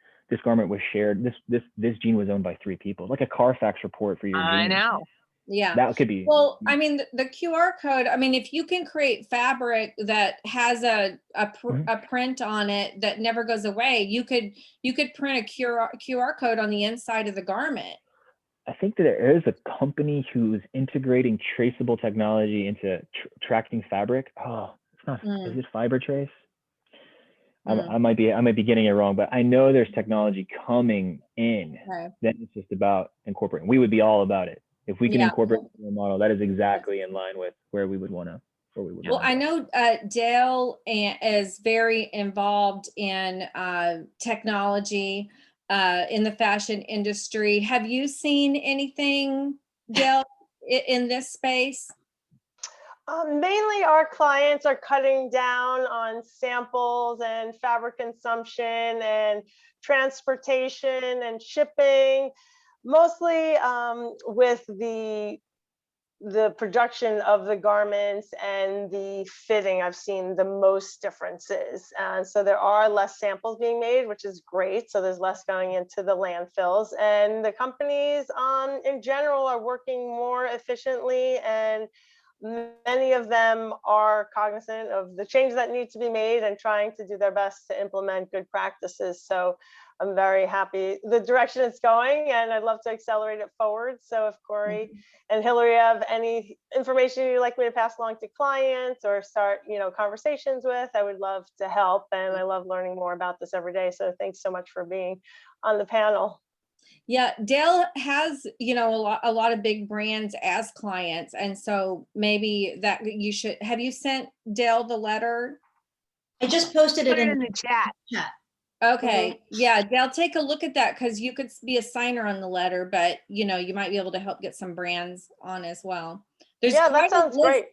was shared, this jean was owned by 3 people, like a Carfax report for your jeans. I know. Yeah, that could be. Well, I mean, the QR code, I mean, if you can create fabric that has a print on it that never goes away, you could print a QR code on the inside of the garment. I think that there is a company who's integrating traceable technology into tracking fabric. Oh, it's not. Is it Fiber Trace? I might be getting it wrong, but I know there's technology coming in. Then it's just about incorporating. We would be all about it if we can incorporate the model. That is exactly in line with where we would want to. Well, I know Dale is very involved in technology in the fashion industry. Have you seen anything, Dale, in this space? Mainly our clients are cutting down on samples and fabric consumption and transportation and shipping, mostly with the the production of the garments and the fitting, I've seen the most differences. And so there are less samples being made, which is great. So there's less going into the landfills, and the companies in general are working more efficiently, and many of them are cognizant of the change that needs to be made and trying to do their best to implement good practices. So I'm very happy the direction it's going, and I'd love to accelerate it forward. So if Corey and Hilary have any information you'd like me to pass along to clients or start, conversations with, I would love to help. And I love learning more about this every day. So thanks so much for being on the panel. Yeah, Dale has, a lot of big brands as clients. And so maybe that you should, have you sent Dale the letter? I just posted it Put it in the chat. Okay. Yeah, Dale, take a look at that, because you could be a signer on the letter, but you might be able to help get some brands on as well. Yeah, that sounds great.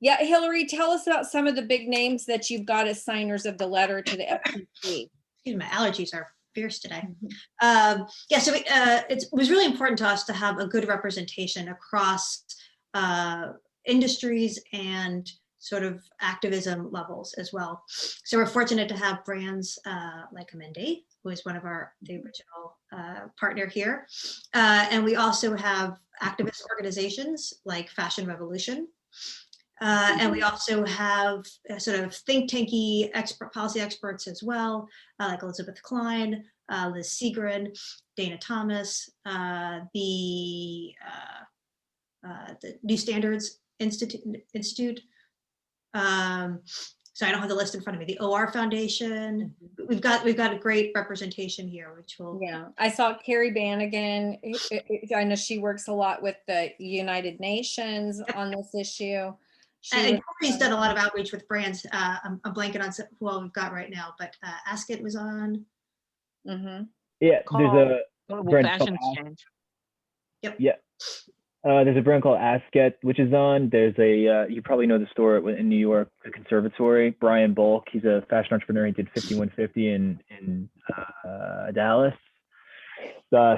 Yeah, Hilary, tell us about some of the big names that you've got as signers of the letter to the FTC. Excuse me, my allergies are fierce today. So it was really important to us to have a good representation across industries and sort of activism levels as well. So we're fortunate to have brands like AMENDI, who is one of the original partner here. And we also have activist organizations like Fashion Revolution. And we also have sort of think tanky policy experts as well, like Elizabeth Klein, Liz Segrin, Dana Thomas, the New Standards Institute. So I don't have the list in front of me. The OR Foundation. We've got a great representation here, which will. Yeah, I saw Carrie Bannigan. I know she works a lot with the United Nations on this issue. And Corey's done a lot of outreach with brands. I'm blanking on who all we've got right now, but Asket was on. Yeah, there's a Global brand Fashion called Exchange. Yep. Yeah. There's a brand called Asket, which is on. There's you probably know the store in New York, the Conservatory. Brian Bulk, he's a fashion entrepreneur. He did 5150 in Dallas.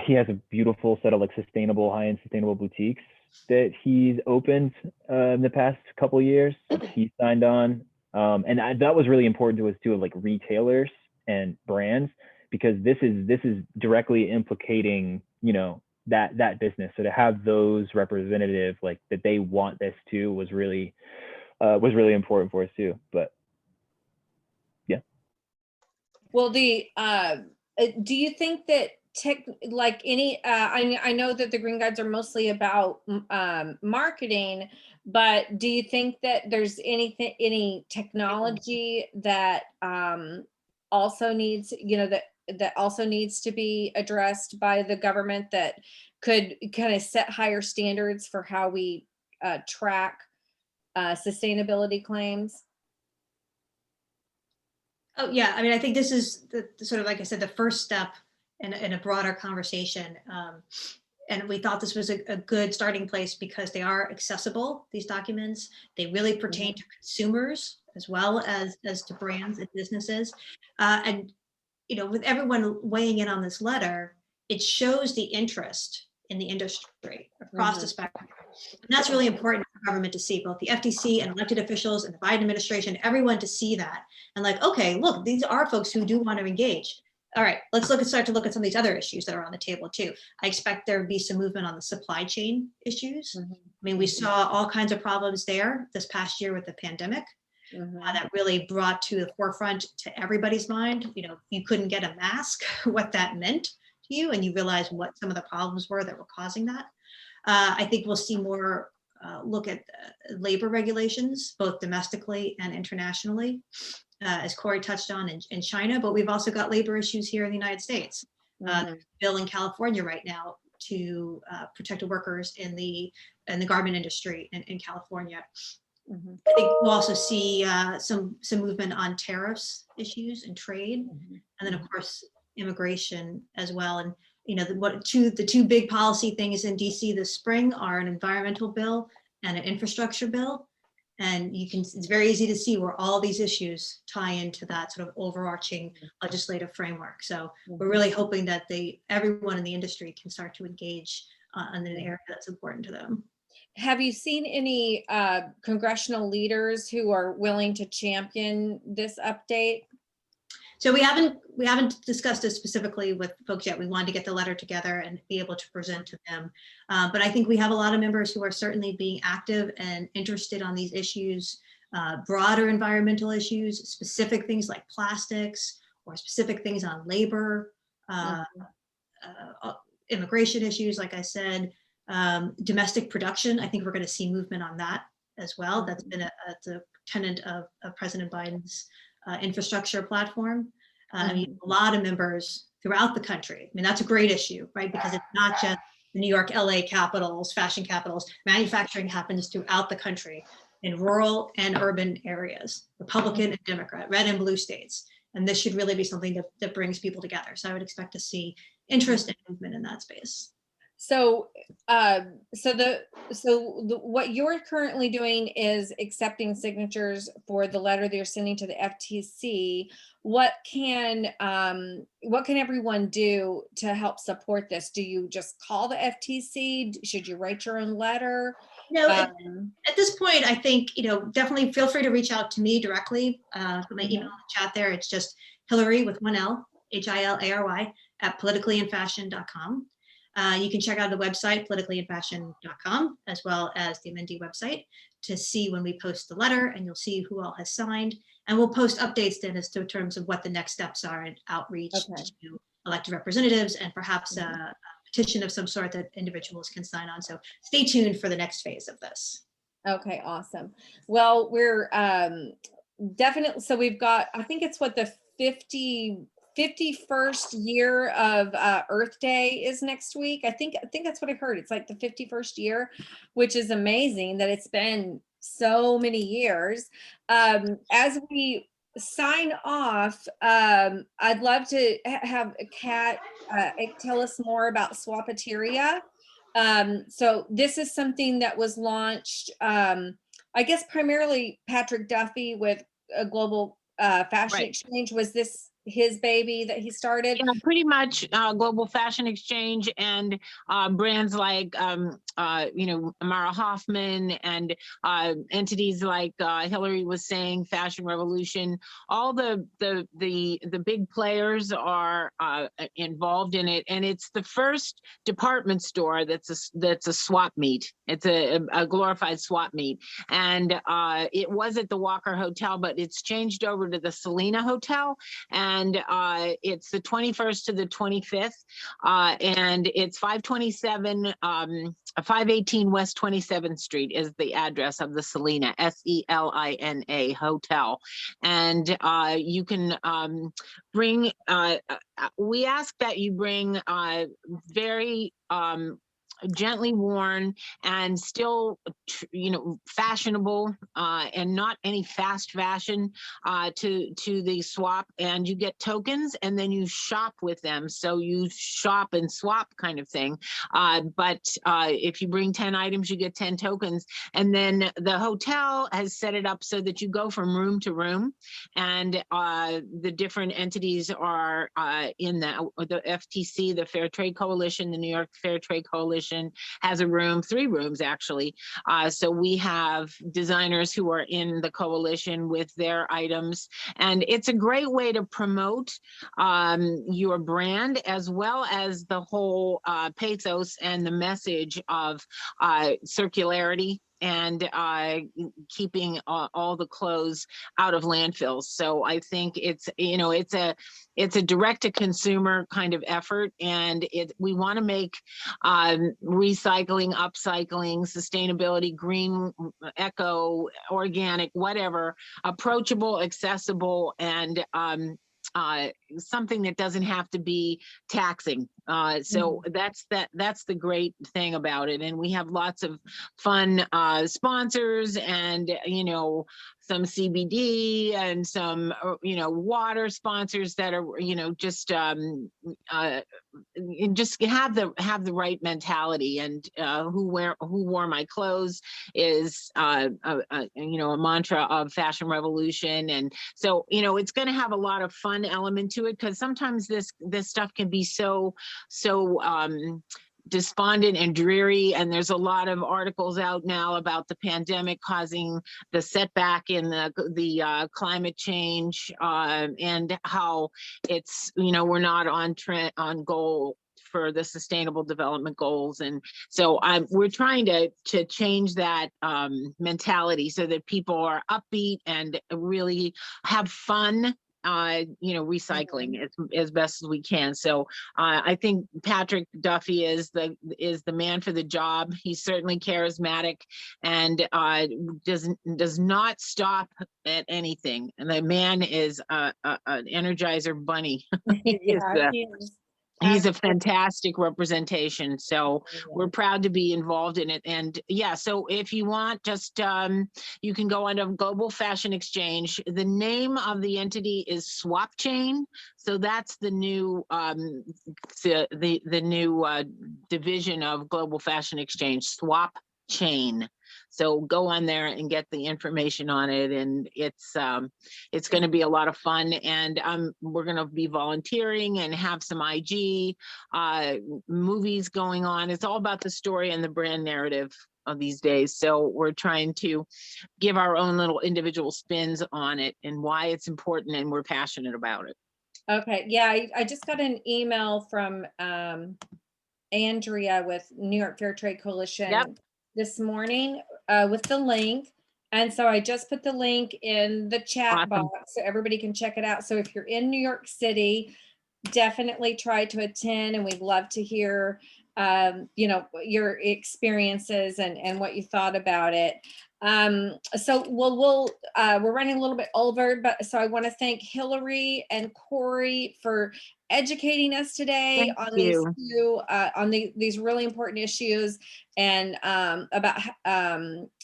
He has a beautiful set of high-end sustainable boutiques that he's opened in the past couple of years. He signed on, and that was really important to us too, of retailers and brands, because this is directly implicating that business. So to have those representative that they want this too was really important for us too. But yeah. Well, do you think that I know that the Green Guides are mostly about marketing, but do you think that there's any technology that also needs, that also needs to be addressed by the government that could kind of set higher standards for how we track sustainability claims? Oh yeah, I mean, I think this is the sort of, like I said, the first step in a broader conversation. And we thought this was a good starting place because they are accessible, these documents. They really pertain to consumers as well as to brands and businesses. And with everyone weighing in on this letter, it shows the interest in the industry across the spectrum. And that's really important for government to see, both the FTC and elected officials and the Biden administration, everyone to see that. And okay, look, these are folks who do want to engage. All right, let's start to look at some of these other issues that are on the table too. I expect there would be some movement on the supply chain issues. I mean, we saw all kinds of problems there this past year with the pandemic. That really brought to the forefront to everybody's mind, you couldn't get a mask, what that meant to you, and you realize what some of the problems were that were causing that. I think we'll see more look at labor regulations, both domestically and internationally, as Corey touched on in China, but we've also got labor issues here in the United States. There's a bill in California right now to protect workers in the garment industry in California. I think we'll also see some movement on tariffs issues and trade, and then of course immigration as well. And the two big policy things in DC this spring are an environmental bill and an infrastructure bill, and it's very easy to see where all these issues tie into that sort of overarching legislative framework. So we're really hoping that everyone in the industry can start to engage in an area that's important to them. have you seen any congressional leaders who are willing to champion this update? So we haven't discussed this specifically with folks yet. We wanted to get the letter together and be able to present to them. But I think we have a lot of members who are certainly being active and interested on these issues, broader environmental issues, specific things like plastics, or specific things on labor, immigration issues, like I said, domestic production. I think we're going to see movement on that as well. That's been a tenet of President Biden's infrastructure platform. I mean, a lot of members throughout the country. I mean, that's a great issue, right? Because it's not just the New York, LA capitals, fashion capitals. Manufacturing happens throughout the country in rural and urban areas, Republican and Democrat, red and blue states. And this should really be something that brings people together. So I would expect to see interest and movement in that space. So, what you're currently doing is accepting signatures for the letter that you're sending to the FTC. What can everyone do to help support this? Do you just call the FTC? Should you write your own letter? No, at this point, I think, definitely feel free to reach out to me directly. My email in the chat there, it's just Hilary with one L, Hilary at politicallyinfashion.com. You can check out the website, politicallyinfashion.com, as well as the AMENDI website to see when we post the letter, and you'll see who all has signed. And we'll post updates then as to terms of what the next steps are in outreach to elected representatives, and perhaps a petition of some sort that individuals can sign on. So stay tuned for the next phase of this. Okay, awesome. Well, we're definitely, so we've got, I think it's what the 51st year of Earth Day is next week. I think that's what I heard. It's like the 51st year, which is amazing that it's been so many years. As we sign off, I'd love to have Kat tell us more about Swapateria. So this is something that was launched, I guess primarily Patrick Duffy with a Global Fashion Exchange. Was this his baby that he started? Yeah, pretty much Global Fashion Exchange and brands like Mara Hoffman and entities like Hilary was saying, Fashion Revolution. All the big players are involved in it, and it's the first department store that's a swap meet. It's a glorified swap meet, and it was at the Walker Hotel, but it's changed over to the Selena Hotel, and it's the 21st to the 25th, and it's 518 West 27th Street is the address of the Selena, SELINA Hotel. And you can bring, we ask that you bring very gently worn and still, fashionable and not any fast fashion to the swap, and you get tokens and then you shop with them. So you shop and swap kind of thing. But if you bring 10 items, you get 10 tokens. And then the hotel has set it up so that you go from room to room, and the different entities are in the FTC, the Fair Trade Coalition, the New York Fair Trade Coalition has a room, 3 rooms actually. So we have designers who are in the coalition with their items, and it's a great way to promote your brand, as well as the whole pathos and the message of circularity and keeping all the clothes out of landfills. So I think it's a direct-to-consumer kind of effort, and we want to make recycling, upcycling, sustainability, green, eco, organic, whatever, approachable, accessible, and something that doesn't have to be taxing. So that's the great thing about it. And we have lots of fun sponsors, and some CBD and some water sponsors that are just have the right mentality. And who wore my clothes is a mantra of Fashion Revolution. And so it's going to have a lot of fun element to it, because sometimes this stuff can be so despondent and dreary, and there's a lot of articles out now about the pandemic causing the setback in the climate change, and how it's, we're not on goal for the Sustainable Development Goals. And so we're trying to change that mentality so that people are upbeat and really have fun, recycling as best as we can. So I think Patrick Duffy is the man for the job. He's certainly charismatic and does not stop at anything. And the man is an Energizer bunny. Yeah, he is. He's a fantastic representation. So we're proud to be involved in it. And yeah, so if you want, just you can go onto Global Fashion Exchange. The name of the entity is Swap Chain. So that's the new the new division of Global Fashion Exchange, Swap Chain. So go on there and get the information on it, and it's going to be a lot of fun. And we're going to be volunteering and have some IG movies going on. It's all about the story and the brand narrative of these days. So we're trying to give our own little individual spins on it and why it's important, and we're passionate about it. Okay, yeah, I just got an email from Andrea with New York Fair Trade Coalition this morning with the link. And so I just put the link in the chat box so everybody can check it out. So if you're in New York City, definitely try to attend, and we'd love to hear your experiences and what you thought about it. So we're running a little bit over, but so I want to thank Hilary and Corey for educating us today on these really important issues, and about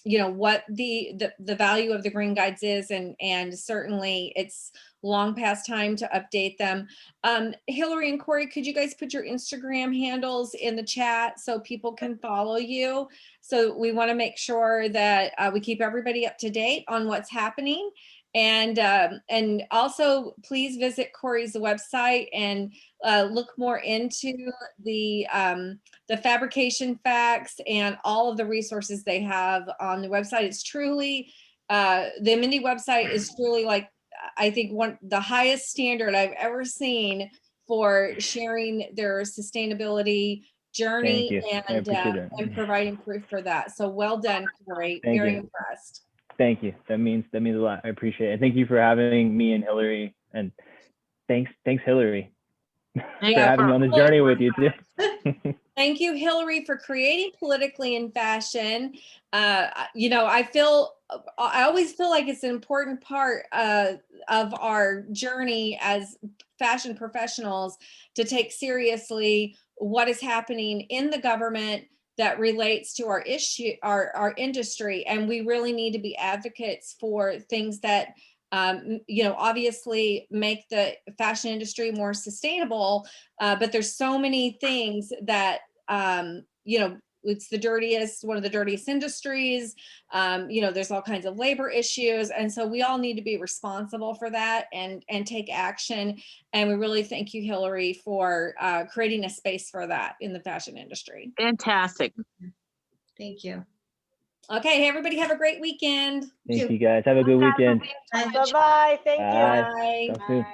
what the value of the green guides is, and certainly it's long past time to update them. Hilary and Corey, could you guys put your Instagram handles in the chat so people can follow you? So we want to make sure that we keep everybody up to date on what's happening. And also please visit Corey's website and look more into the fabrication facts and all of the resources they have on the website. It's truly, the AMENDI website is truly, like, I think the highest standard I've ever seen for sharing their sustainability journey and providing proof for that. So well done, Corey. Very impressed. Thank you. That means a lot. I appreciate it. Thank you for having me and Hilary, and thanks Hilary for having me on this journey with you too. Thank you, Hilary, for creating Politically in Fashion. I always feel like it's an important part of our journey as fashion professionals to take seriously what is happening in the government that relates to our industry. And we really need to be advocates for things that obviously make the fashion industry more sustainable, but there's so many things that it's one of the dirtiest industries. There's all kinds of labor issues, and so we all need to be responsible for that and take action. And we really thank you, Hilary, for creating a space for that in the fashion industry. Fantastic. Thank you. Okay, hey, everybody, have a great weekend. Thank you guys. Have a good weekend. Bye-bye. Thank you. Bye. Talk soon.